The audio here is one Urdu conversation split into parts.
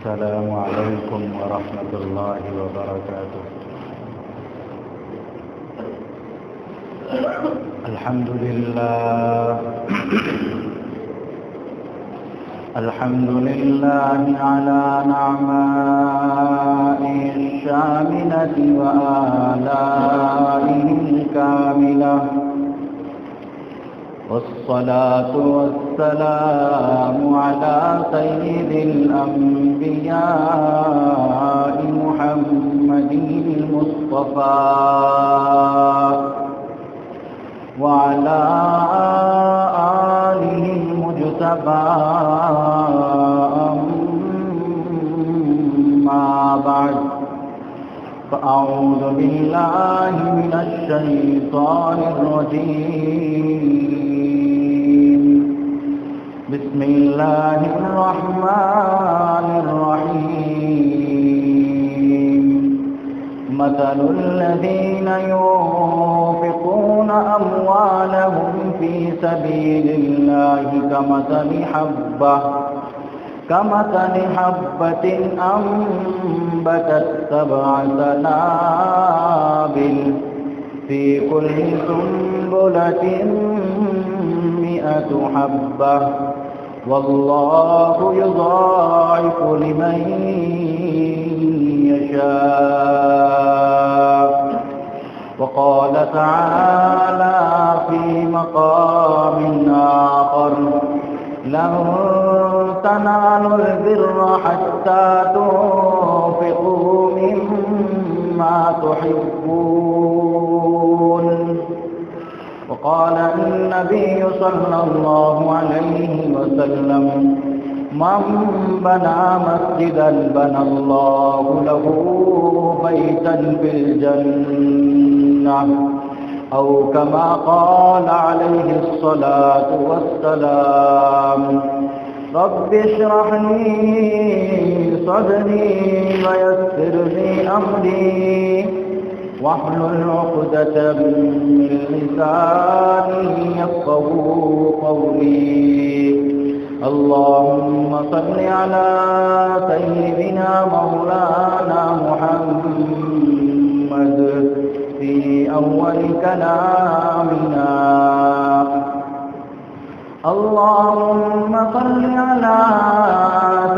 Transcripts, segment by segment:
السلام عليكم ورحمة الله وبركاته. الحمد لله الحمد لله على نعمائه الشاملة وآلائه الكاملة، والصلاة والسلام على سيد الأنبياء محمد المصطفى وعلى آله المجتبى. أما بعد، فأعوذ بالله من الشيطان الرجيم. بسم الله الرحمن الرحيم. مثل الذين ينفقون أموالهم في سبيل الله كمثل حبة أنبتت 7 سنابل في كل سنبلة 100 حبة، والله يضاعف لمن يشاء. وقال تعالى في مقام آخر: لن تنالوا البر حتى تنفقوا مما تحبون. وقال النبي صلى الله عليه وسلم: من بنى مسجدا بنى الله له بيتا في الجنة، أو كما قال عليه الصلاة والسلام. رب اشرح لي صدري ويسر لي أمري واحلل عقدة من لساني يفقهوا قولي. اللهم صل على سيدنا مولانا محمد في أول كلامنا. اللهم صل على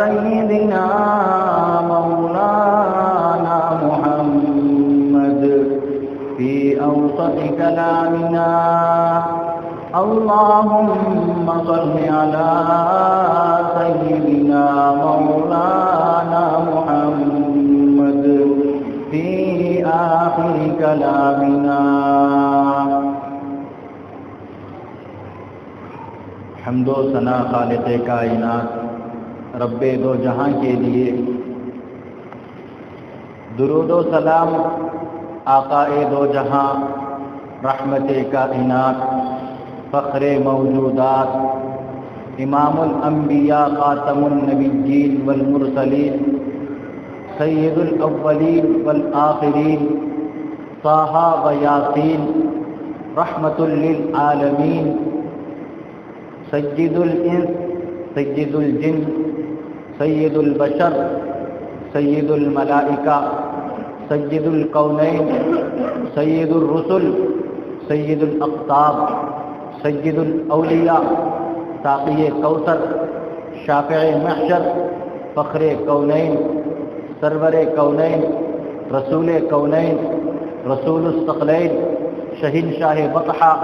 سيدنا مولانا محمد في أوسط كلامنا. اللهم صل على سيدنا مولانا محمد في آخر كلامنا. حمد و ثنا خالق کائنات رب دو جہاں کے لیے، درود و سلام آقا دو جہاں، رحمت کائنات، فخر موجودات، امام الانبیاء، خاتم النبیین والمرسلین، سید الاولین والآخرین، طٰہٰ و یاسین، رحمت للعالمین، سید الانس، سید الجن، سید البشر، سید الملائکہ، سید الکونین، سید الرسل، سید الاقطاب، سید الاولیاء، ساقی کوثر، شافع محشر، فخر کونین، سرور کونین، رسول کونین، رسول الثقلین، شہنشاہ بطحہ،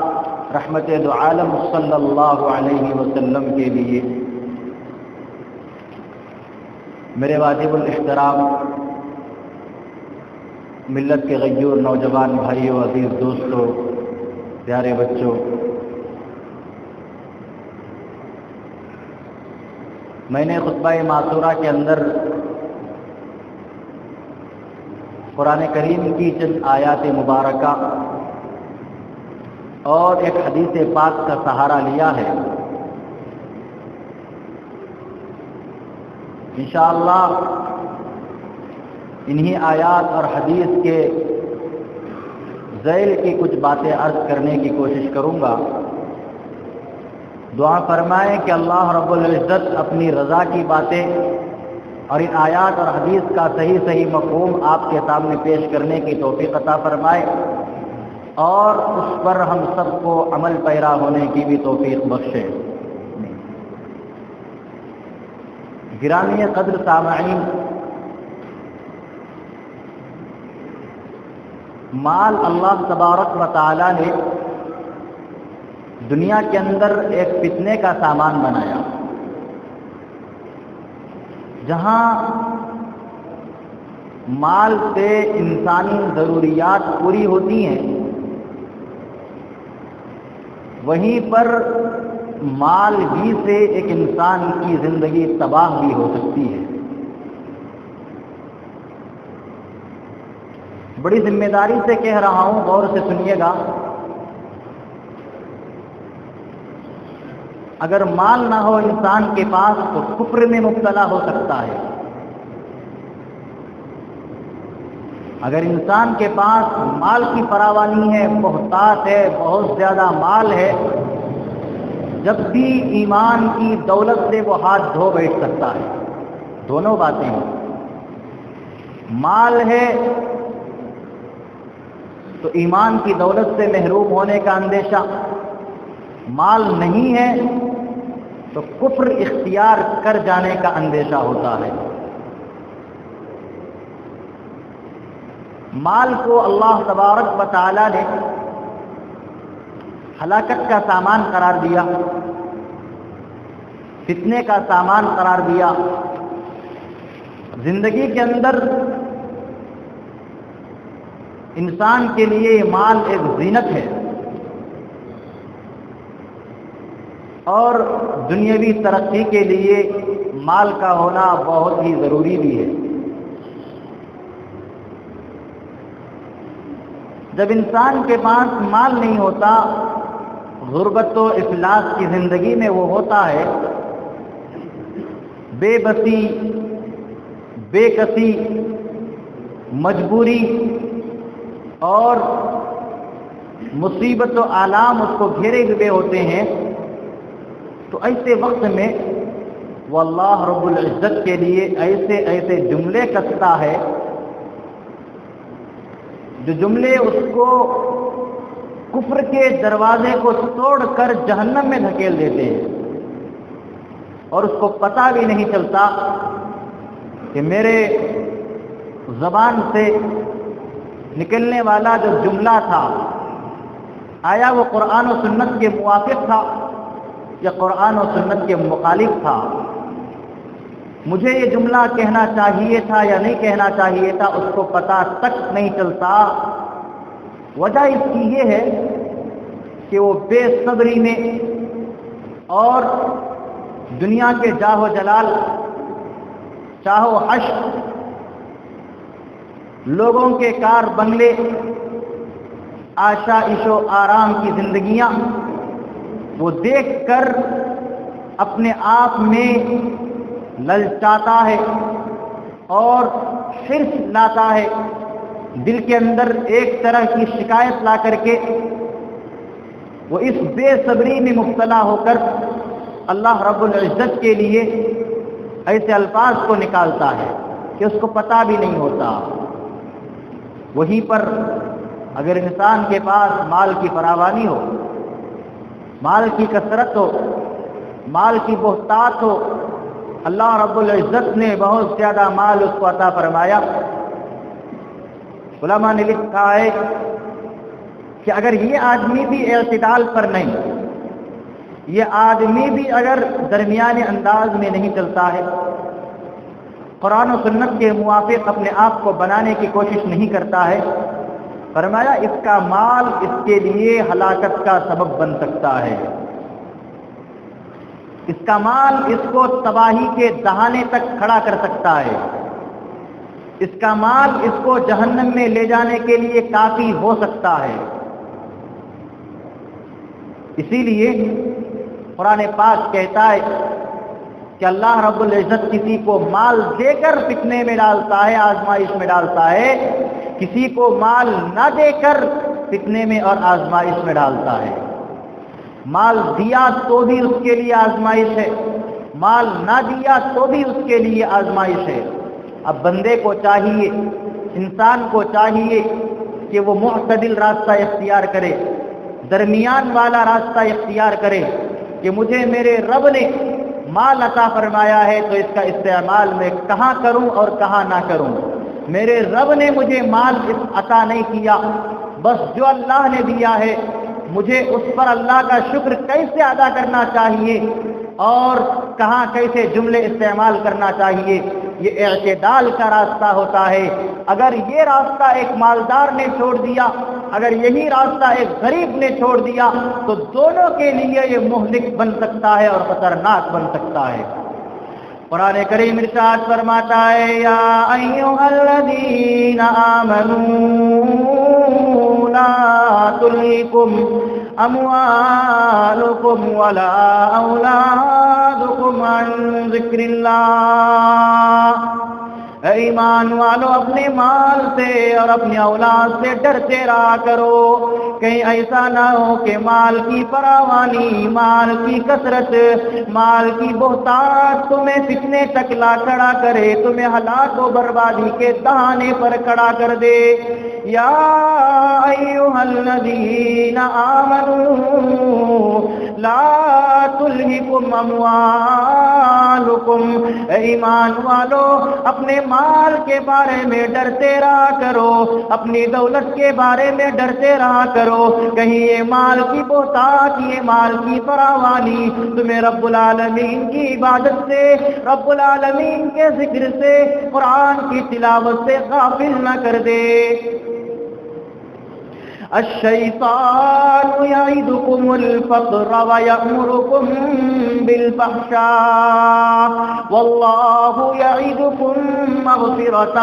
رحمت دو عالم صلی اللہ علیہ وسلم کے لیے. میرے واجب الاحترام ملت کے غیور نوجوان بھائیوں، عزیز دوستوں، پیارے بچوں، میں نے خطبہ معصورہ کے اندر قرآن کریم کی چند آیات مبارکہ اور ایک حدیث پاک کا سہارا لیا ہے. انشاءاللہ انہی آیات اور حدیث کے ذیل کی کچھ باتیں عرض کرنے کی کوشش کروں گا. دعا فرمائیں کہ اللہ رب العزت اپنی رضا کی باتیں اور ان آیات اور حدیث کا صحیح مفہوم آپ کے سامنے پیش کرنے کی توفیق عطا فرمائے اور اس پر ہم سب کو عمل پیرا ہونے کی بھی توفیق بخشے۔ گرامی قدر سامعین، مال اللہ تبارک و تعالی نے دنیا کے اندر ایک فتنے کا سامان بنایا، جہاں مال سے انسانی ضروریات پوری ہوتی ہیں، وہیں پر مال ہی سے ایک انسان کی زندگی تباہ بھی ہو سکتی ہے۔ بڑی ذمہ داری سے کہہ رہا ہوں، غور سے سنیے گا۔ اگر مال نہ ہو انسان کے پاس تو کفر میں مبتلا ہو سکتا ہے۔ اگر انسان کے پاس مال کی فراوانی ہے، بہتات ہے، بہت زیادہ مال ہے، جب بھی ایمان کی دولت سے وہ ہاتھ دھو بیٹھ سکتا ہے۔ دونوں باتیں ہیں، مال ہے تو ایمان کی دولت سے محروم ہونے کا اندیشہ، مال نہیں ہے تو کفر اختیار کر جانے کا اندیشہ ہوتا ہے۔ مال کو اللہ تبارک و تعالی نے ہلاکت کا سامان قرار دیا، فتنے کا سامان قرار دیا۔ زندگی کے اندر انسان کے لیے مال ایک زینت ہے اور دنیاوی ترقی کے لیے مال کا ہونا بہت ہی ضروری بھی ہے۔ جب انسان کے پاس مال نہیں ہوتا، غربت و افلاس کی زندگی میں وہ ہوتا ہے، بے بسی، بے کسی، مجبوری اور مصیبت و آلام اس کو گھیرے ہوئے ہوتے ہیں، تو ایسے وقت میں وہ اللہ رب العزت کے لیے ایسے جملے کستا ہے جو جملے اس کو کفر کے دروازے کو توڑ کر جہنم میں دھکیل دیتے ہیں، اور اس کو پتہ بھی نہیں چلتا کہ میرے زبان سے نکلنے والا جو جملہ تھا، آیا وہ قرآن و سنت کے موافق تھا یا قرآن و سنت کے مخالف تھا؟ مجھے یہ جملہ کہنا چاہیے تھا یا نہیں کہنا چاہیے تھا، اس کو پتہ تک نہیں چلتا۔ وجہ اس کی یہ ہے کہ وہ بے صبری میں اور دنیا کے جاہ و جلال، چاہ و حشر، لوگوں کے کار بنگلے، آشائش و آرام کی زندگیاں وہ دیکھ کر اپنے آپ میں للچاتا ہے اور حرص لاتا ہے، دل کے اندر ایک طرح کی شکایت لا کر کے وہ اس بے صبری میں مبتلا ہو کر اللہ رب العزت کے لیے ایسے الفاظ کو نکالتا ہے کہ اس کو پتہ بھی نہیں ہوتا۔ وہیں پر اگر انسان کے پاس مال کی فراوانی ہو، مال کی کثرت ہو، مال کی بہتات ہو، اللہ رب العزت نے بہت زیادہ مال اس کو عطا فرمایا۔ علماء نے لکھا ہے کہ اگر یہ آدمی بھی اعتدال پر نہیں، یہ آدمی بھی اگر درمیانے انداز میں نہیں چلتا ہے، قرآن و سنت کے موافق اپنے آپ کو بنانے کی کوشش نہیں کرتا ہے، فرمایا اس کا مال اس کے لیے ہلاکت کا سبب بن سکتا ہے، اس کا مال اس کو تباہی کے دہانے تک کھڑا کر سکتا ہے، اس کا مال اس کو جہنم میں لے جانے کے لیے کافی ہو سکتا ہے۔ اسی لیے قرآن پاک کہتا ہے کہ اللہ رب العزت کسی کو مال دے کر فتنے میں ڈالتا ہے، آزمائش میں ڈالتا ہے، کسی کو مال نہ دے کر فتنے میں اور آزمائش میں ڈالتا ہے۔ مال دیا تو بھی اس کے لیے آزمائش ہے، مال نہ دیا تو بھی اس کے لیے آزمائش ہے۔ اب بندے کو چاہیے، انسان کو چاہیے کہ وہ معتدل راستہ اختیار کرے، درمیان والا راستہ اختیار کرے کہ مجھے میرے رب نے مال عطا فرمایا ہے تو اس کا استعمال میں کہاں کروں اور کہاں نہ کروں۔ میرے رب نے مجھے مال عطا نہیں کیا، بس جو اللہ نے دیا ہے مجھے اس پر اللہ کا شکر کیسے ادا کرنا چاہیے اور کہاں کیسے جملے استعمال کرنا چاہیے، یہ اعتدال کا راستہ ہوتا ہے۔ اگر یہ راستہ ایک مالدار نے چھوڑ دیا، اگر یہی راستہ ایک غریب نے چھوڑ دیا تو دونوں کے لیے یہ مہلک بن سکتا ہے اور خطرناک بن سکتا ہے۔ قرآن کریم ارشاد فرماتا ہے یا ایھا الذین آمنوا لا تلہکم اموالکم ولا اولادکم عن ذکر اللہ۔ اے ایمان والو، اپنے مال سے اور اپنی اولاد سے ڈرتے رہا کرو، کہیں ایسا نہ ہو کہ مال کی فراوانی، مال کی کثرت، مال کی بہتات تمہیں فتنے تک لا کھڑا کرے، تمہیں ہلاک و بربادی کے دہانے پر کھڑا کر دے۔ یا ایھا الذین آمنوا لا تلہکم اموالکم، اے ایمان والو اپنے مال کے بارے میں ڈرتے رہا کرو، اپنی دولت کے بارے میں ڈرتے رہا کرو، کہیں یہ مال کی بہتات، یہ مال کی فراوانی تمہیں رب العالمین کی عبادت سے، رب العالمین کے ذکر سے، قرآن کی تلاوت سے غافل نہ کر دے۔ الشیطان یعدکم الفقر ویأمرکم بالفحشاء واللہ یعدکم مغفرۃ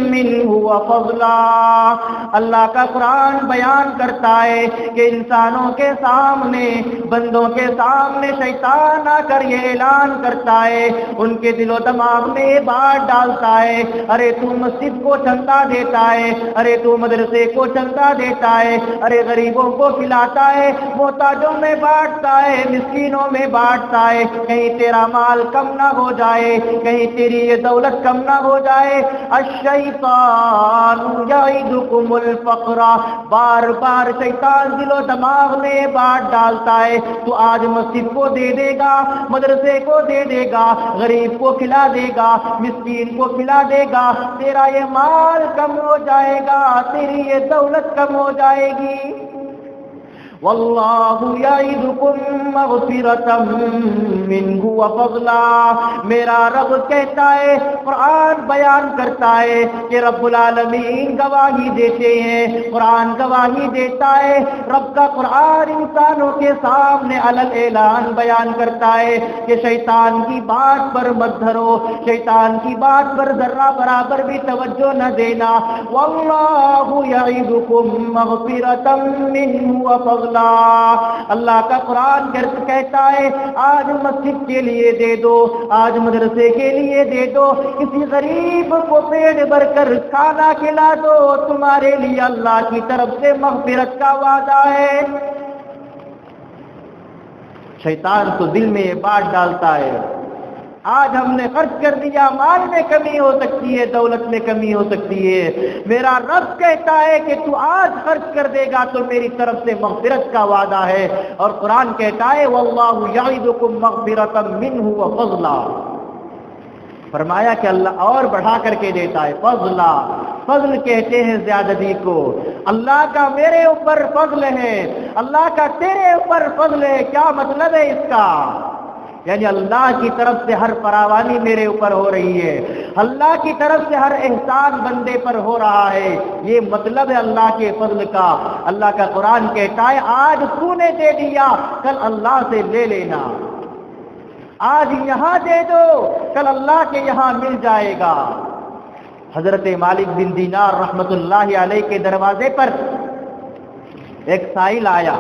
منہ وفضلا۔ اللہ کا قرآن بیان کرتا ہے کہ انسانوں کے سامنے، بندوں کے سامنے شیطان آ کر یہ اعلان کرتا ہے، ان کے دل و دماغ میں یہ بات ڈالتا ہے، ارے تو مسجد کو چندہ دیتا ہے، ارے تو مدرسے کو چندہ دیتا ہے، ارے غریبوں کو کھلاتا ہے، محتاجوں میں بانٹتا ہے، مسکینوں میں بانٹتا ہے، کہیں تیرا مال کم نہ ہو جائے، کہیں تیری یہ دولت کم نہ ہو جائے۔ الشیطان یعدکم الفقر، بار بار شیطان دل و دماغ میں بات ڈالتا ہے، تو آج مسجد کو دے دے گا، مدرسے کو دے دے گا، غریب کو کھلا دے گا، مسکین کو کھلا دے گا، تیرا یہ مال کم ہو جائے گا، تیری یہ دولت کم ہو جائے گی۔ واللہ یعدکم مغفرۃ منہ وفضلا، میرا رب کہتا ہے، قرآن بیان کرتا ہے کہ رب العالمین گواہی دیتے ہیں، قرآن گواہی دیتا ہے، رب کا قرآن انسانوں کے سامنے علل اعلان بیان کرتا ہے کہ شیطان کی بات پر مت دھرو، شیطان کی بات پر ذرہ برابر بھی توجہ نہ دینا۔ واللہ یعدکم مغفرۃ منہ وفضلا، اللہ کا قرآن کہتا ہے آج مسجد کے لیے دے دو، آج مدرسے کے لیے دے دو، کسی غریب کو پیٹ بھر کر کھانا کھلا دو، تمہارے لیے اللہ کی طرف سے مغفرت کا وعدہ ہے۔ شیطان تو دل میں یہ بات ڈالتا ہے، آج ہم نے خرچ کر دیا، مال میں کمی ہو سکتی ہے، دولت میں کمی ہو سکتی ہے، میرا رب کہتا ہے کہ تو آج خرچ کر دے گا تو میری طرف سے مغفرت کا وعدہ ہے، اور قرآن کہتا ہے واللہ یعدکم مغفرۃ منہ وفضلا، فرمایا کہ اللہ اور بڑھا کر کے دیتا ہے۔ فضلا، فضل کہتے ہیں زیادتی کو، اللہ کا میرے اوپر فضل ہے، اللہ کا تیرے اوپر فضل ہے، کیا مطلب ہے اس کا؟ یعنی اللہ کی طرف سے ہر فراوانی میرے اوپر ہو رہی ہے، اللہ کی طرف سے ہر احسان بندے پر ہو رہا ہے، یہ مطلب ہے اللہ کے فضل کا۔ اللہ کا قرآن کہتا ہے آج تو نے دے دیا، کل اللہ سے لے لینا، آج یہاں دے دو، کل اللہ کے یہاں مل جائے گا۔ حضرت مالک بن دینار رحمت اللہ علیہ کے دروازے پر ایک سائل آیا،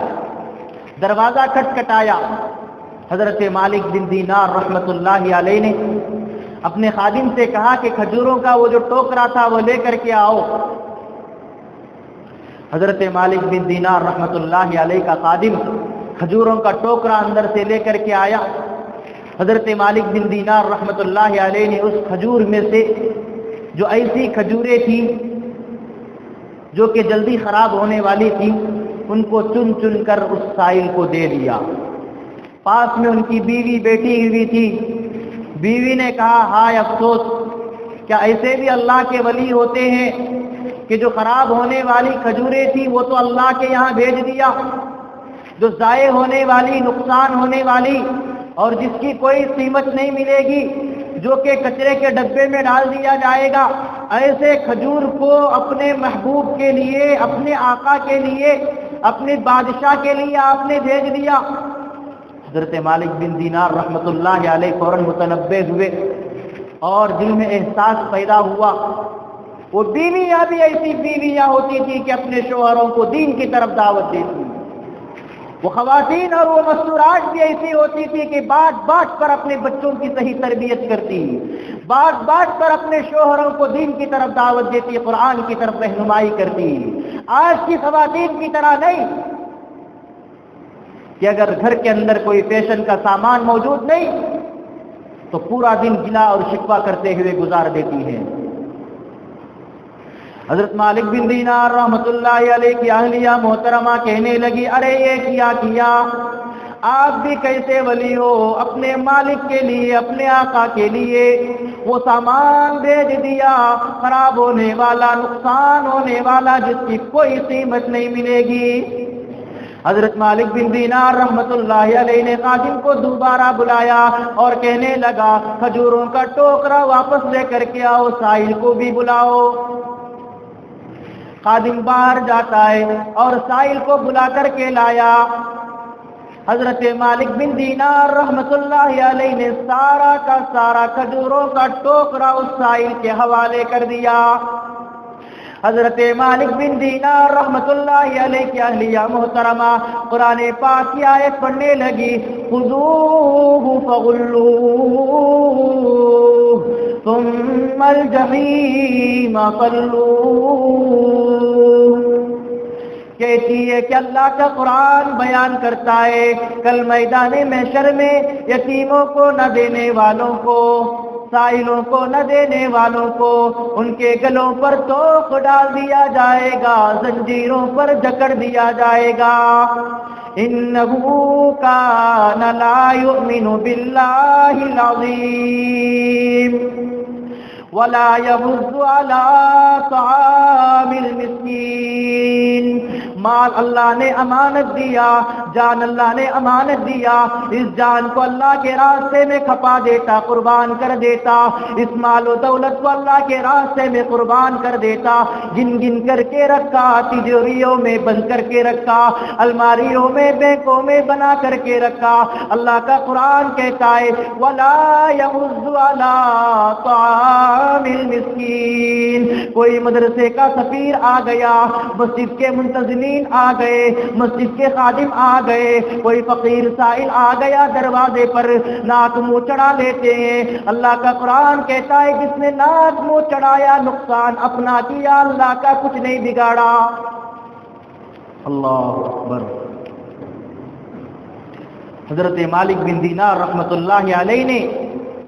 دروازہ کھٹکھٹایا، حضرت مالک بن دینار رحمت اللہ علیہ نے اپنے خادم سے کہا کہ کھجوروں کا وہ جو ٹوکرا تھا وہ لے کر کے آؤ۔ حضرت مالک بن دینار رحمت اللہ علیہ کا خادم کھجوروں کا ٹوکرا اندر سے لے کر کے آیا، حضرت مالک بن دینار رحمۃ اللہ علیہ نے اس کھجور میں سے جو ایسی کھجوریں تھیں جو کہ جلدی خراب ہونے والی تھی ان کو چن چن کر اس سائل کو دے دیا. پاس میں ان کی بیوی بیٹھی ہوئی تھی. بیوی نے کہا ہائے افسوس، کیا ایسے بھی اللہ کے ولی ہوتے ہیں کہ جو خراب ہونے والی کھجوریں تھی وہ تو اللہ کے یہاں بھیج دیا، جو ضائع ہونے والی، نقصان ہونے والی اور جس کی کوئی قیمت نہیں ملے گی، جو کہ کچرے کے ڈبے میں ڈال دیا جائے گا، ایسے کھجور کو اپنے محبوب کے لیے، اپنے آقا کے لیے، اپنے بادشاہ کے لیے آپ نے بھیج دیا. حضرت مالک بن دینار رحمۃ اللہ علیہ فوراً متنبہ ہوئے اور دل میں احساس پیدا ہوا. وہ بیویاں بھی ایسی بیویاں ہوتی تھی کہ اپنے شوہروں کو دین کی طرف دعوت دیتی. وہ خواتین اور وہ مستورات بھی ایسی ہوتی تھی کہ بات بات پر اپنے بچوں کی صحیح تربیت کرتی، بات بات پر اپنے شوہروں کو دین کی طرف دعوت دیتی، قرآن کی طرف رہنمائی کرتی. آج کی خواتین کی طرح نہیں کہ اگر گھر کے اندر کوئی فیشن کا سامان موجود نہیں تو پورا دن گلا اور شکوہ کرتے ہوئے گزار دیتی ہیں. حضرت مالک بن دینار رحمۃ اللہ علیہ کی اہلیہ محترمہ کہنے لگی ارے یہ کیا آپ بھی کیسے ولی ہو؟ اپنے مالک کے لیے، اپنے آقا کے لیے وہ سامان بھیج دیا خراب ہونے والا، نقصان ہونے والا، جس کی کوئی قیمت نہیں ملے گی. حضرت مالک بن دینار رحمت اللہ علیہ نے خادم کو دوبارہ بلایا اور کہنے لگا کھجوروں کا ٹوکرا واپس لے کر کے آؤ، سائل کو بھی بلاؤ. خادم باہر جاتا ہے اور سائل کو بلا کر کے لایا. حضرت مالک بن دینار رحمت اللہ علیہ نے سارا کا سارا کھجوروں کا ٹوکرا اس سائل کے حوالے کر دیا. حضرت مالک بن دینار رحمت اللہ علیہ کی اہلیہ محترمہ قرآن پاک کی آیت پڑھنے لگی خذوہ فغلوہ ثم الجحیم صلوہ. کہتی ہے کہ اللہ کا قرآن بیان کرتا ہے کل میدان محشر میں یتیموں کو نہ دینے والوں کو، سائلوں کو نہ دینے والوں کو ان کے گلوں پر توق ڈال دیا جائے گا، زنجیروں پر جکڑ دیا جائے گا. انہو کان لا یؤمن باللہ العظیم ولا یحض علی طعام المسکین. مال اللہ نے امانت دیا، جان اللہ نے امانت دیا، اس جان کو اللہ کے راستے میں کھپا دیتا، قربان کر دیتا، اس مال و دولت کو اللہ کے راستے میں قربان کر دیتا، گن گن کر کے رکھا، تجوریوں میں بند کر کے رکھا، الماریوں میں، بینکوں میں بنا کر کے رکھا. اللہ کا قرآن کہتا ہے ولا یحض علی طعام المسکین. کوئی مدرسے کا سفیر آ گیا، مسجد کے منتظمین آ گئے، مسجد کے خادم آ گئے، کوئی فقیر سائل آ گیا دروازے پر، ناک منہ چڑھا لیتے ہیں. اللہ کا قرآن کہتا ہے جس نے ناک منہ چڑھایا نقصان اپنا کیا، اللہ کا کچھ نہیں بگاڑا. اللہ اکبر. حضرت مالک بن دینار رحمت اللہ علیہ نے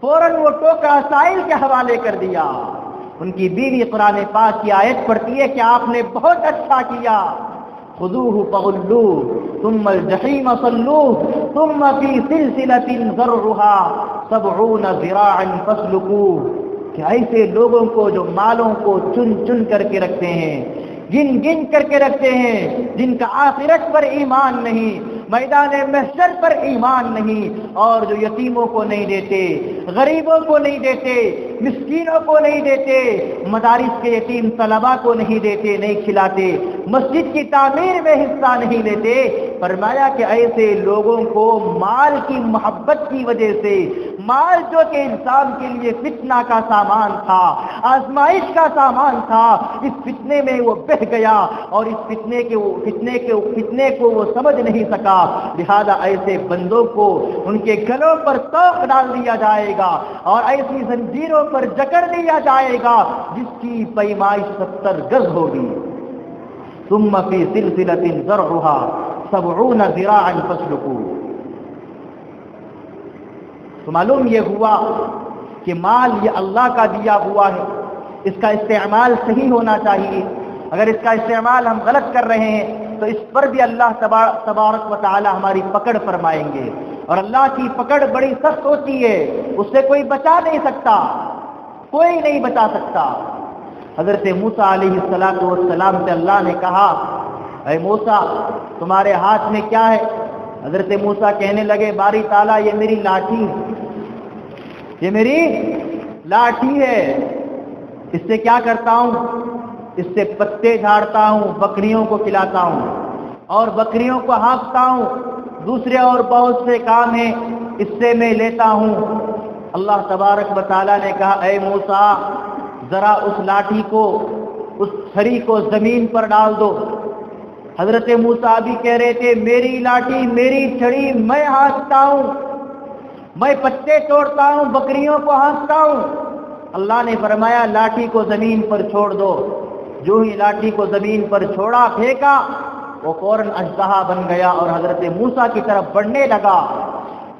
فوراً وہ ٹوکرا سائل کے حوالے کر دیا. ان کی بیوی قرآن پاک کی آیت پڑھتی ہے کہ آپ نے بہت اچھا کیا. خذوہ فغلوہ ثم الجحیم صلوہ ثم فی سلسلۃ ذرعھا 70 ذراعا فاسلکوہ. کہ ایسے لوگوں کو جو مالوں کو چن چن کر کے رکھتے ہیں، گن گن کر کے رکھتے ہیں، جن کا آخرت پر ایمان نہیں، میدان محشر پر ایمان نہیں، اور جو یتیموں کو نہیں دیتے، غریبوں کو نہیں دیتے، مسکینوں کو نہیں دیتے، مدارس کے یتیم طلباء کو نہیں دیتے، نہیں کھلاتے، مسجد کی تعمیر میں حصہ نہیں لیتے. فرمایا کہ ایسے لوگوں کو مال کی محبت کی وجہ سے، مال جو کہ انسان کے لیے فتنہ کا سامان تھا، آزمائش کا سامان تھا، اس فتنے میں وہ بہ گیا اور اس فتنے کو وہ سمجھ نہیں سکا. لہذا ایسے بندوں کو ان کے گلوں پر توق ڈال دیا جائے گا اور ایسی زنجیروں پر جکڑ دیا جائے گا جس کی پیمائش 70 گز ہوگی. ثم فی سلسلۃ ذرعھا 70 ذراعا فاسلکوہ. تو معلوم یہ ہوا کہ مال یہ اللہ کا دیا ہوا ہے، اس کا استعمال صحیح ہونا چاہیے۔ اگر اس کا استعمال ہم غلط کر رہے ہیں تو اس پر بھی اللہ تبارک و تعالی ہماری پکڑ فرمائیں گے، اور اللہ کی پکڑ بڑی سخت ہوتی ہے، اس سے کوئی بچا نہیں سکتا، کوئی نہیں بچا سکتا۔ حضرت موسیٰ علیہ السلام سے اللہ نے کہا، اے موسیٰ تمہارے ہاتھ میں کیا ہے؟ حضرت موسیٰ کہنے لگے، باری تعالیٰ یہ میری لاٹھی ہے، یہ میری لاٹھی ہے، اس سے کیا کرتا ہوں؟ اس سے پتے جھاڑتا ہوں، بکریوں کو کھلاتا ہوں اور بکریوں کو ہانکتا ہوں، دوسرے اور بہت سے کام ہیں اس سے میں لیتا ہوں۔ اللہ تبارک و تعالیٰ نے کہا، اے موسیٰ ذرا اس لاٹھی کو، اس چھری کو زمین پر ڈال دو۔ حضرت موسیٰ بھی کہہ رہے تھے، میری لاٹھی، میری چھڑی، میں ہانکتا ہوں، میں پتے توڑتا ہوں، بکریوں کو ہانکتا ہوں۔ اللہ نے فرمایا لاٹھی کو زمین پر چھوڑ دو۔ جو ہی لاٹھی کو زمین پر چھوڑا، پھینکا، وہ فوراً اژدہا بن گیا اور حضرت موسیٰ کی طرف بڑھنے لگا۔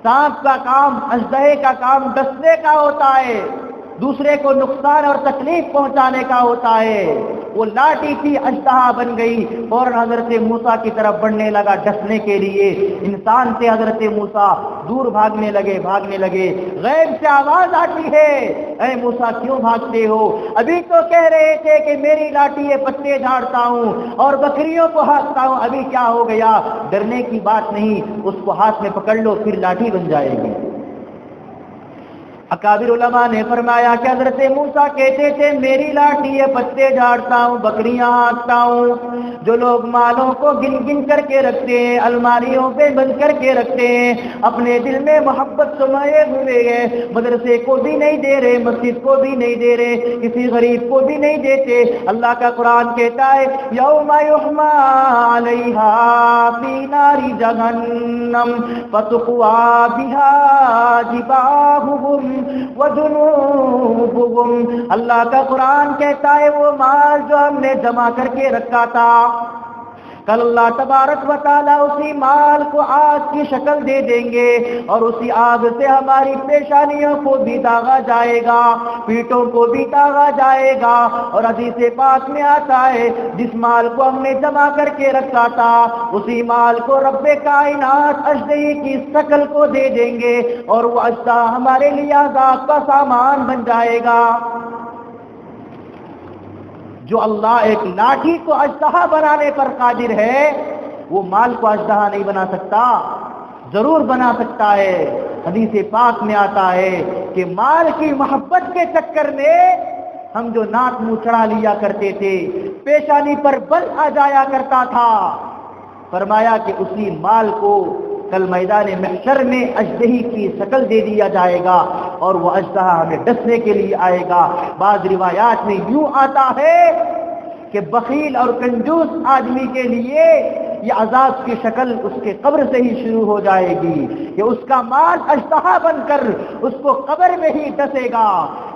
سانپ کا کام، اژدہے کا کام ڈسنے کا ہوتا ہے، دوسرے کو نقصان اور تکلیف پہنچانے کا ہوتا ہے۔ وہ لاٹھی تھی، اژدہا بن گئی، فوراً حضرت موسیٰ کی طرف بڑھنے لگا ڈسنے کے لیے۔ انسان سے حضرت موسیٰ دور بھاگنے لگے۔ غیب سے آواز آتی ہے، اے موسیٰ کیوں بھاگتے ہو؟ ابھی تو کہہ رہے تھے کہ میری لاٹھی ہے، پتے جھاڑتا ہوں اور بکریوں کو ہانکتا ہوں، ابھی کیا ہو گیا؟ ڈرنے کی بات نہیں، اس کو ہاتھ میں پکڑ لو، پھر لاٹھی بن جائے گی۔ اکابر علماء نے فرمایا کہ حضرت موسیٰ کہتے تھے میری لاٹھی ہے، پتے جھاڑتا ہوں، بکریاں ہانکتا ہوں۔ جو لوگ مالوں کو گن گن کر کے رکھتے ہیں، الماریوں پہ بند کر کے رکھتے ہیں، اپنے دل میں محبت سمائے ہوئے ہیں، مدرسے کو بھی نہیں دے رہے، مسجد کو بھی نہیں دے رہے، کسی غریب کو بھی نہیں دیتے۔ اللہ کا قرآن کہتا ہے یوم یحمى علیہا فی نار جہنم فتقوی بہا جباہہم وجنوبہم۔ اللہ کا قرآن کہتا ہے وہ مال جو ہم نے جمع کر کے رکھا تھا، کل اللہ تبارک و تعالیٰ اسی مال کو آگ کی شکل دے دیں گے اور اسی آگ سے ہماری پیشانیوں کو بھی داغا جائے گا، پیٹوں کو بھی داغا جائے گا۔ اور حدیث پاک میں آتا ہے جس مال کو ہم نے جمع کر کے رکھا تھا اسی مال کو رب کائنات اژدہے کی شکل کو دے دیں گے اور وہ اژدہا ہمارے لیے عذاب کا سامان بن جائے گا۔ جو اللہ ایک لاٹھی کو اژدہا بنانے پر قادر ہے، وہ مال کو اژدہا نہیں بنا سکتا، ضرور بنا سکتا ہے۔ حدیث پاک میں آتا ہے کہ مال کی محبت کے چکر میں ہم جو ناک منہ چڑھا لیا کرتے تھے، پیشانی پر بل آ جایا کرتا تھا، فرمایا کہ اسی مال کو کل میدان محشر میں اژدہے کی شکل دے دیا جائے گا اور وہ اژدہا ہمیں ڈسنے کے لیے آئے گا۔ بعض روایات میں یوں آتا ہے کہ بخیل اور کنجوس آدمی کے لیے یہ عذاب کی شکل اس کے قبر سے ہی شروع ہو جائے گی کہ اس کا مال اژدہا بن کر اس کو قبر میں ہی ڈسے گا۔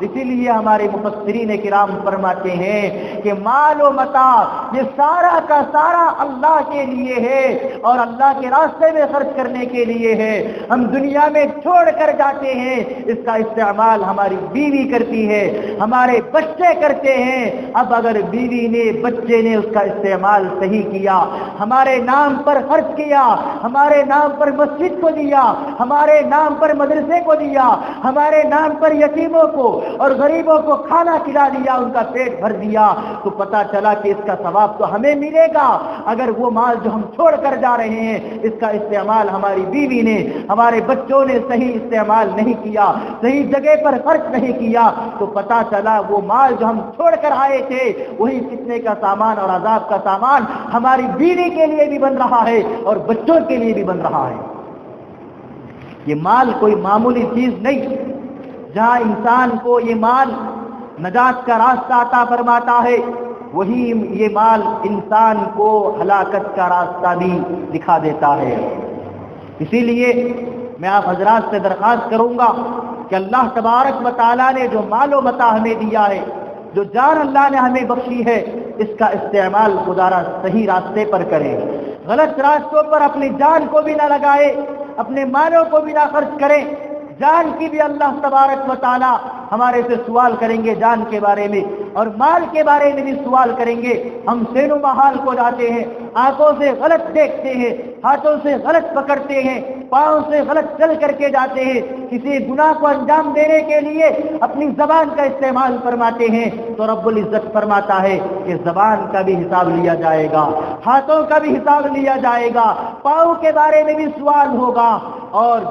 اسی لیے ہمارے مفسرین کرام فرماتے ہیں کہ مال و متاع یہ سارا کا سارا اللہ کے لیے ہے اور اللہ کے راستے میں خرچ کرنے کے لیے ہے۔ ہم دنیا میں چھوڑ کر جاتے ہیں، اس کا استعمال ہماری بیوی کرتی ہے، ہمارے بچے کرتے ہیں۔ اب اگر بیوی نے، بچے نے اس کا استعمال صحیح کیا، ہمارے نام پر خرچ کیا، ہمارے نام پر مسجد کو دیا، ہمارے نام پر مدرسے کو دیا، ہمارے نام پر یتیموں کو اور غریبوں کو کھانا کھلا دیا، ان کا پیٹ بھر دیا، تو پتا چلا کہ اس کا ثواب تو ہمیں ملے گا۔ اگر وہ مال جو ہم چھوڑ کر جا رہے ہیں اس کا استعمال ہماری بیوی نے، ہمارے بچوں نے صحیح استعمال نہیں کیا، صحیح جگہ پر خرچ نہیں کیا، تو پتا چلا وہ مال جو ہم چھوڑ کر آئے تھے وہی فتنے کا سامان اور عذاب کا سامان ہماری بیوی کے لیے بھی بن رہا ہے اور بچوں کے لیے بھی بن رہا ہے۔ یہ مال کوئی معمولی چیز نہیں، جہاں انسان کو یہ مال نجات کا راستہ عطا فرماتا ہے، وہی یہ مال انسان کو ہلاکت کا راستہ بھی دکھا دیتا ہے۔ اسی لیے میں آپ حضرات سے درخواست کروں گا کہ اللہ تبارک و تعالیٰ نے جو مال و متاع ہمیں دیا ہے، جو جان اللہ نے ہمیں بخشی ہے، اس کا استعمال خدارا صحیح راستے پر کرے، غلط راستوں پر اپنی جان کو بھی نہ لگائے، اپنے مالوں کو بھی نہ خرچ کرے۔ جان کی بھی اللہ تبارک و تعالی ہمارے سے سوال کریں گے جان کے بارے میں، اور مال کے بارے میں بھی سوال کریں گے۔ ہم سینو محال کو جاتے ہیں، آنکھوں سے غلط دیکھتے ہیں، ہاتھوں سے غلط پکڑتے ہیں، پاؤں سے غلط چل کر کے جاتے ہیں، کسی گناہ کو انجام دینے کے لیے اپنی زبان کا استعمال فرماتے ہیں، تو رب العزت فرماتا ہے کہ زبان کا بھی حساب لیا جائے گا، ہاتھوں کا بھی حساب لیا جائے گا، پاؤں کے بارے میں بھی سوال ہوگا، اور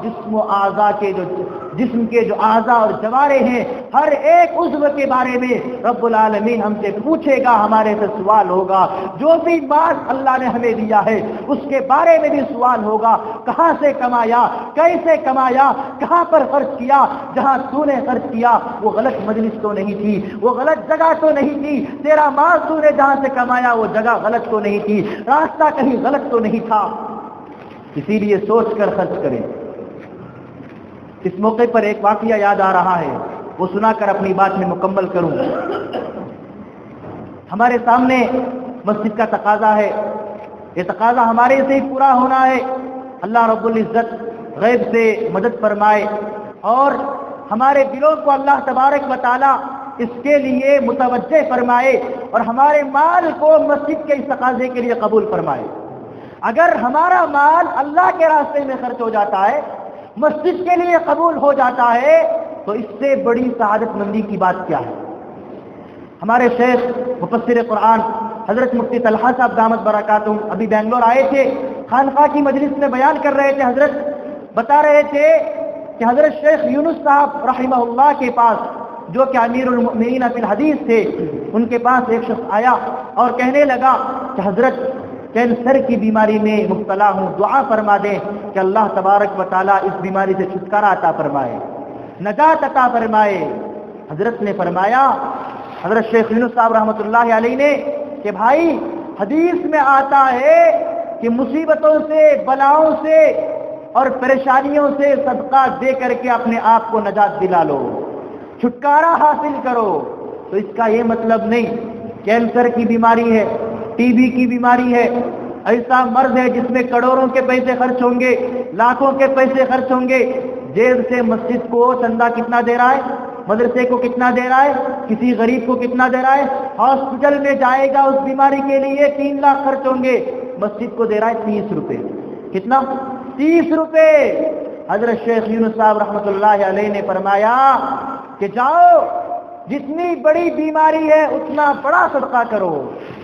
جسم کے جو اعضاء اور جوارے ہیں، ہر ایک عضو کے بارے میں رب العالمین ہم سے پوچھے گا، ہمارے سے سوال ہوگا۔ جو بھی مال اللہ نے ہمیں دیا ہے اس کے بارے میں بھی سوال ہوگا، کہاں سے کمایا، کیسے کمایا، کہاں پر خرچ کیا، جہاں تو نے خرچ کیا وہ غلط مجلس تو نہیں تھی، وہ غلط جگہ تو نہیں تھی، تیرا مال تو نے جہاں سے کمایا وہ جگہ غلط تو نہیں تھی، راستہ کہیں غلط تو نہیں تھا۔ اسی لیے سوچ کر خرچ کریں۔ اس موقع پر ایک واقعہ یاد آ رہا ہے، وہ سنا کر اپنی بات میں مکمل کروں۔ ہمارے سامنے مسجد کا تقاضا ہے، یہ تقاضا ہمارے سے ہی پورا ہونا ہے۔ اللہ رب العزت غیب سے مدد فرمائے اور ہمارے دلوں کو اللہ تبارک و تعالی اس کے لیے متوجہ فرمائے اور ہمارے مال کو مسجد کے اس تقاضے کے لیے قبول فرمائے۔ اگر ہمارا مال اللہ کے راستے میں خرچ ہو جاتا ہے، مسجد کے لیے قبول ہو جاتا ہے، تو اس سے بڑی سعادت مندی کی بات کیا ہے؟ ہمارے شیخ مفسر قرآن حضرت مفتی طلحہ صاحب دامت برکاتہم ابھی بنگلور آئے تھے، خانقاہ کی مجلس میں بیان کر رہے تھے، حضرت بتا رہے تھے کہ حضرت شیخ یونس صاحب رحمہ اللہ کے پاس، جو کہ امیر المؤمنین فی الحدیث تھے، ان کے پاس ایک شخص آیا اور کہنے لگا کہ حضرت کینسر کی بیماری میں مبتلا ہوں، دعا فرما دیں کہ اللہ تبارک و تعالیٰ اس بیماری سے چھٹکارا عطا فرمائے، نجات عطا فرمائے۔ حضرت نے فرمایا، حضرت شیخ یونس صاحب رحمۃ اللہ علیہ نے، کہ بھائی حدیث میں آتا ہے کہ مصیبتوں سے، بلاؤں سے اور پریشانیوں سے صدقہ دے کر کے اپنے آپ کو نجات دلا لو، چھٹکارا حاصل کرو۔ تو اس کا یہ مطلب نہیں کینسر کی بیماری ہے، ٹی بی کی بیماری ہے، ایسا مرض ہے جس میں کروڑوں کے پیسے خرچ ہوں گے، لاکھوں کے پیسے خرچ ہوں گے، جیب سے مسجد کو چندہ کتنا دے رہا ہے، مدرسے کو کتنا دے رہا ہے، کسی غریب کو کتنا دے رہا ہے، ہاسپٹل میں جائے گا اس بیماری کے لیے 3 لاکھ خرچ ہوں گے، مسجد کو دے رہا ہے 30 روپے۔ کتنا؟ 30 روپے۔ حضرت شیخ یونس صاحب رحمۃ اللہ علیہ نے فرمایا کہ جاؤ، جتنی بڑی بیماری ہے اتنا بڑا صدقہ کرو۔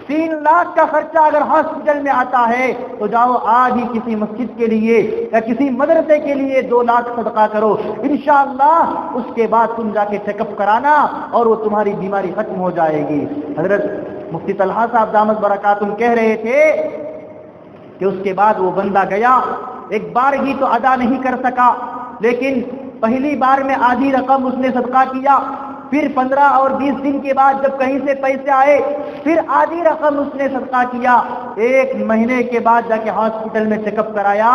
3 لاکھ کا خرچہ اگر ہاسپٹل میں آتا ہے تو جاؤ آج ہی کسی مسجد کے لیے یا کسی مدرسے کے لیے 2 لاکھ صدقہ کرو، انشاءاللہ اس کے بعد تم جا کے چیک اپ کرانا اور وہ تمہاری بیماری ختم ہو جائے گی۔ حضرت مفتی طلحہ صاحب دامت برکاتہم کہہ رہے تھے کہ اس کے بعد وہ بندہ گیا، ایک بار ہی تو ادا نہیں کر سکا، لیکن پہلی بار میں آدھی رقم اس نے صدقہ کیا، پھر 15 اور 20 دن کے بعد جب کہیں سے پیسے آئے پھر آدھی رقم اس نے صدقہ کیا، 1 مہینے کے بعد جا کے ہاسپٹل میں چیک اپ کرایا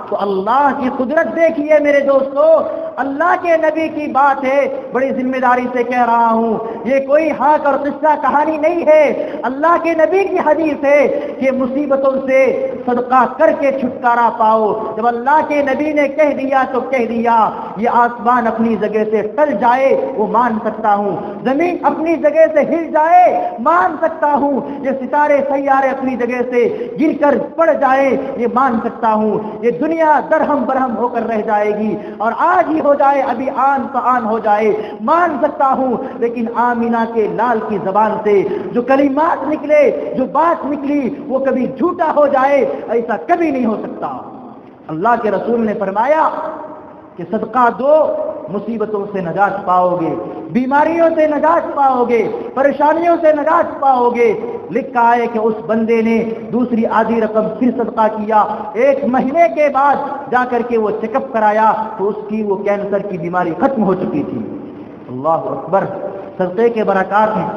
تو اللہ کی قدرت دیکھیے میرے دوستو، اللہ کے نبی کی بات ہے، بڑی ذمہ داری سے کہہ رہا ہوں، یہ کوئی ہاک اور قصہ کہانی نہیں ہے، اللہ کے نبی کی حدیث ہے کہ مصیبتوں سے صدقہ کر کے چھٹکارا پاؤ۔ جب اللہ کے نبی نے کہہ دیا تو کہہ دیا، یہ آسمان اپنی جگہ سے ٹل جائے وہ مان سکتا ہوں، زمین اپنی جگہ سے ہل جائے مان سکتا ہوں، یہ ستارے سیارے اپنی جگہ سے گر کر پڑ جائے یہ مان سکتا ہوں، یہ دنیا درہم برہم ہو کر رہ جائے گی اور آج ہی ہو جائے، ابھی آن فآن ہو جائے مان سکتا ہوں، لیکن آمینہ کے لال کی زبان سے جو کلمات نکلے، جو بات نکلی وہ کبھی جھوٹا ہو جائے ایسا کبھی نہیں ہو سکتا۔ اللہ کے رسول نے فرمایا کہ صدقہ دو، مصیبتوں سے نجات پاؤ گے، بیماریوں سے نجات پاؤ گے، پریشانیوں سے نجات پاؤ گے۔ لکھا ہے کہ اس بندے نے دوسری آدھی رقم پھر صدقہ کیا، 1 مہینے کے بعد جا کر کے وہ چیک اپ کرایا تو اس کی وہ کینسر کی بیماری ختم ہو چکی تھی۔ اللہ اکبر، صدقے کے برکات ہیں۔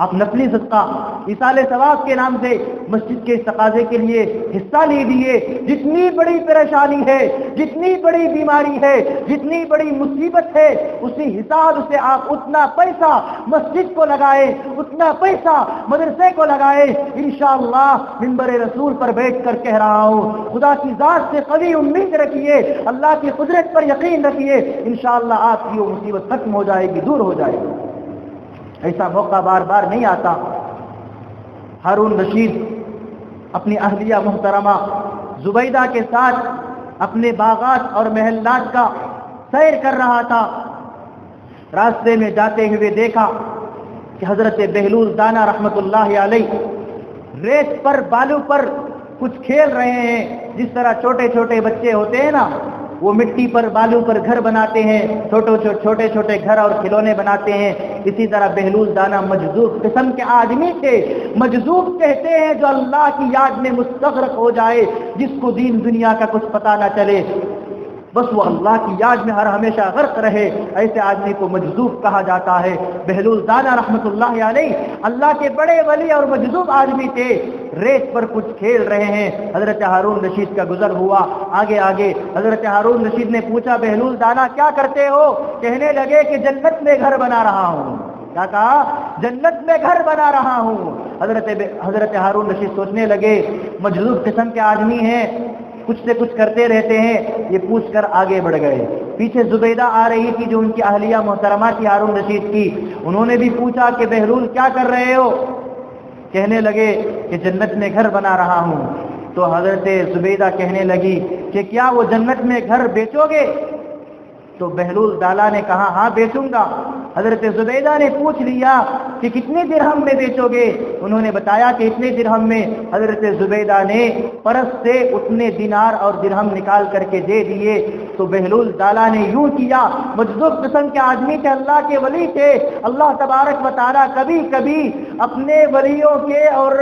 آپ نفلی صدقہ ایصال ثواب کے نام سے مسجد کے تقاضے کے لیے حصہ لیجیے. جتنی بڑی پریشانی ہے، جتنی بڑی بیماری ہے، جتنی بڑی مصیبت ہے، اسی حساب سے آپ اتنا پیسہ مسجد کو لگائے، اتنا پیسہ مدرسے کو لگائے. انشاءاللہ منبر رسول پر بیٹھ کر کہہ رہا ہوں، خدا کی ذات سے قوی امید رکھیے، اللہ کی قدرت پر یقین رکھیے، انشاءاللہ آپ کی وہ مصیبت ختم ہو جائے گی، دور ہو جائے گی. ایسا موقع بار بار نہیں آتا. ہارون رشید اپنی اہلیہ محترمہ زبیدہ کے ساتھ اپنے باغات اور محلات کا سیر کر رہا تھا. راستے میں جاتے ہوئے دیکھا کہ حضرت بہلول دانا رحمت اللہ علیہ ریت پر بالو پر کچھ کھیل رہے ہیں. جس طرح چھوٹے چھوٹے بچے ہوتے ہیں نا، وہ مٹی پر بالو پر گھر بناتے ہیں، چھوٹے چھوٹے گھر اور کھلونے بناتے ہیں. اسی طرح بہلول دانا مجذوب قسم کے آدمی تھے. مجذوب کہتے ہیں جو اللہ کی یاد میں مستغرق ہو جائے، جس کو دین دنیا کا کچھ پتہ نہ چلے، بس وہ اللہ کی یاد میں ہر ہمیشہ غرق رہے، ایسے آدمی کو مجذوب کہا جاتا ہے. بہلول دانا رحمت اللہ علیہ اللہ کے بڑے ولی اور مجذوب آدمی تھے. ریت پر کچھ کھیل رہے ہیں. حضرت ہارون رشید کا گزر ہوا آگے آگے. حضرت ہارون رشید نے پوچھا، بہلول دانا کیا کرتے ہو؟ کہنے لگے کہ جنت میں گھر بنا رہا ہوں. کیا کہا؟ جنت میں گھر بنا رہا ہوں. حضرت ہارون رشید سوچنے لگے مجذوب قسم کے آدمی ہیں، کچھ سے کچھ کرتے رہتے ہیں، یہ پوچھ کر آگے بڑھ گئے. پیچھے زبیدہ آ رہی تھی جو ان کی اہلیہ محترمہ تھی ہارون رشید کی. انہوں نے بھی پوچھا کہ بہلول کیا کر رہے ہو؟ کہنے لگے کہ جنت میں گھر بنا رہا ہوں. تو حضرت زبیدہ کہنے لگی کہ کیا وہ جنت میں گھر بیچو گے؟ تو بہلول دانا نے کہا ہاں بیچوں گا. حضرت زبیدہ نے پوچھ لیا کہ کتنے درہم میں بیچو گے؟ انہوں نے بتایا کہ اتنے درہم میں. حضرت زبیدہ نے پرس سے اتنے دینار اور درہم نکال کر کے دے دیے. تو بہلول دانا نے یوں کیا، مجذوب قسم کے آدمی تھے، اللہ کے ولی تھے. اللہ تبارک و تعالیٰ کبھی کبھی اپنے ولیوں کے اور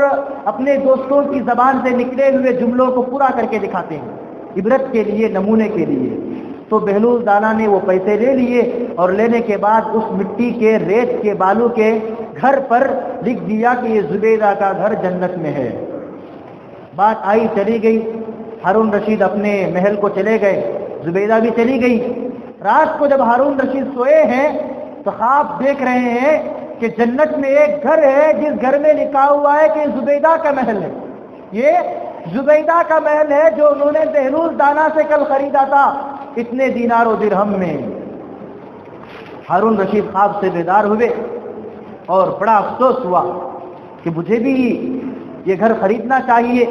اپنے دوستوں کی زبان سے نکلے ہوئے جملوں کو پورا کر کے دکھاتے ہیں، عبرت کے لیے، نمونے کے لیے. تو بہلول دانا نے وہ پیسے لے لیے اور لینے کے بعد اس مٹی کے ریت کے بالو کے گھر پر لکھ دیا کہ یہ زبیدہ کا گھر جنت میں ہے. بات آئی چلی گئی. ہارون رشید اپنے محل کو چلے گئے، زبیدہ بھی چلی گئی. رات کو جب ہارون رشید سوئے ہیں تو خواب دیکھ رہے ہیں کہ جنت میں ایک گھر ہے جس گھر میں لکھا ہوا ہے کہ زبیدہ کا محل ہے. یہ زبیدہ کا محل ہے جو انہوں نے بہلول دانا سے کل خریدا تھا اتنے دینار و درہم میں. ہارون رشید خواب سے بیدار ہوئے اور بڑا افسوس ہوا کہ مجھے بھی یہ گھر خریدنا چاہیے.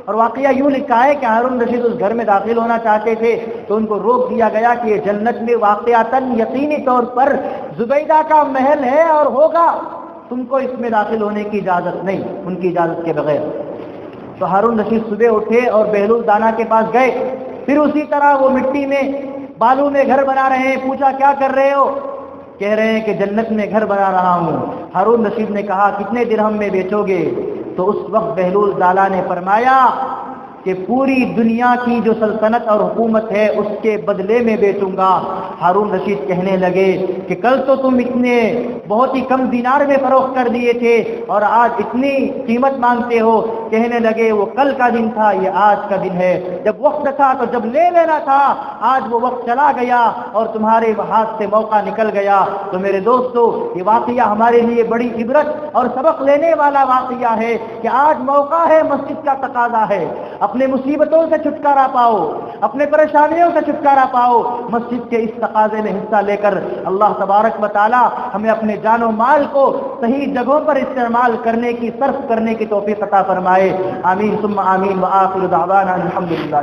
اور واقعہ یوں لکھا ہے کہ ہارون رشید اس گھر میں داخل ہونا چاہتے تھے تو ان کو روک دیا گیا کہ یہ جنت میں واقعتاً یقینی طور پر زبیدہ کا محل ہے اور ہوگا، تم کو اس میں داخل ہونے کی اجازت نہیں، ان کی اجازت کے بغیر. تو ہارون رشید صبح اٹھے اور بہلول دانا کے پاس گئے. پھر اسی طرح وہ مٹی میں بالو میں گھر بنا رہے ہیں. پوچھا کیا کر رہے ہو؟ کہہ رہے ہیں کہ جنت میں گھر بنا رہا ہوں. ہارون رشید نے کہا کتنے درہم میں بیچو گے؟ تو اس وقت بہلول دانا نے فرمایا کہ پوری دنیا کی جو سلطنت اور حکومت ہے اس کے بدلے میں بیچوں گا. ہارون رشید کہنے لگے کہ کل تو تم اتنے بہت ہی کم دینار میں فروخت کر دیے تھے اور آج اتنی قیمت مانگتے ہو. کہنے لگے وہ کل کا دن تھا، یہ آج کا دن ہے. جب وقت تھا تو جب لے لینا تھا، آج وہ وقت چلا گیا اور تمہارے ہاتھ سے موقع نکل گیا. تو میرے دوستو، یہ واقعہ ہمارے لیے بڑی عبرت اور سبق لینے والا واقعہ ہے کہ آج موقع ہے، مسجد کا تقاضا ہے. اپنے مصیبتوں سے چھٹکارا پاؤ، اپنے پریشانیوں سے چھٹکارا پاؤ. مسجد کے اس تقاضے میں حصہ لے کر اللہ تبارک و تعالی ہمیں اپنے جان و مال کو صحیح جگہوں پر استعمال کرنے کی، صرف کرنے کی توفیق عطا فرمائے. آمین ثم آمین. وآخر دعوانا الحمدللہ.